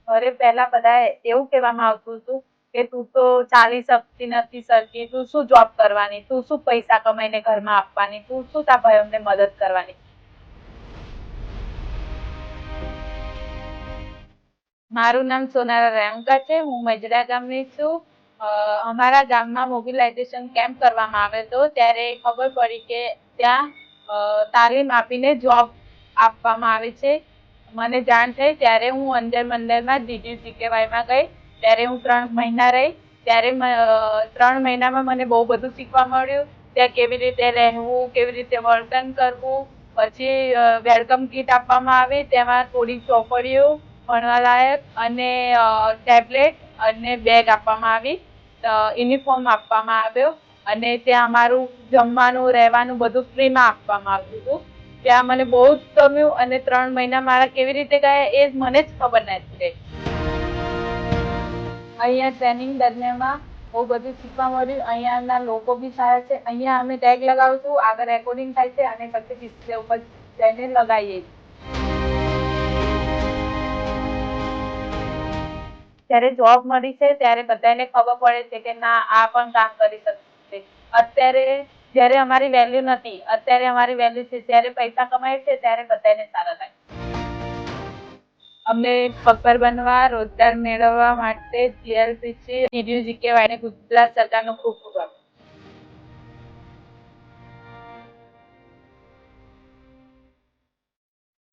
ઘરે પહેલા બધા એવું કહેવામાં આવતું હતું કે તું તો ચાલી શકતી નથી સરખી, તું શું જોબ કરવાની, તું શું પૈસા કમાઈને ઘરમાં આપવાની, તું શું તારા ભાઈઓને મદદ કરવાની. મારું નામ સોનારા રેણુકા છે. હું મજડા ગામની છું. અમારા ગામમાં મોબિલાઇઝેશન કેમ્પ કરવામાં આવ્યો હતો ત્યારે ખબર પડી કે ત્યાં તાલીમ આપીને જોબ આપવામાં આવે છે. મને જાણ થઈ ત્યારે હું અંદર મંદિરમાં DDCKYમાં ગઈ. ત્યારે હું 3 મહિના રહી. ત્યારે 3 મહિનામાં મને બહુ બધું શીખવા મળ્યું. ત્યાં કેવી રીતે રહેવું, કેવી રીતે વર્તન કરવું. પછી વેલકમ કીટ આપવામાં આવી, તેમાં થોડી ચોપડીઓ ભણવાલાયક અને ટેબ્લેટ અને બેગ આપવામાં આવી, યુનિફોર્મ આપવામાં આવ્યો અને ત્યાં અમારું જમવાનું રહેવાનું બધું ફ્રીમાં આપવામાં આવ્યું હતું. ત્યાં મને બહુ જ ગમ્યું અને 3 મહિના મારા કેવી રીતે ગયા એ મને જ ખબર નથી રહી. અહીંયા ટ્રેનિંગ દરમિયાનમાં બહુ બધું શીખવા મળ્યું. અહીંયાના લોકો બી સારા છે. અહીંયા અમે ટેગ લગાવશું, આગળ રેકોર્ડિંગ થાય છે અને પછી ડિસ્પ્લે ઉપર જઈને લગાવીએ. જ્યારે જોબ મળી છે ત્યારે બધાને ખબર પડે છે કે ના આ પણ કામ કરી શકશે. અત્યારે જ્યારે અમારી વેલ્યુ નથી, અત્યારે અમારી વેલ્યુ છે. જ્યારે પૈસા કમાય છે ત્યારે બધાને સારા લાગે. અમને પગભર બનવા, રોજગાર મેળવવા માટે GLPC, DDCKY અને ગુજરાત સરકારનો ખૂબ ખૂબ આભાર.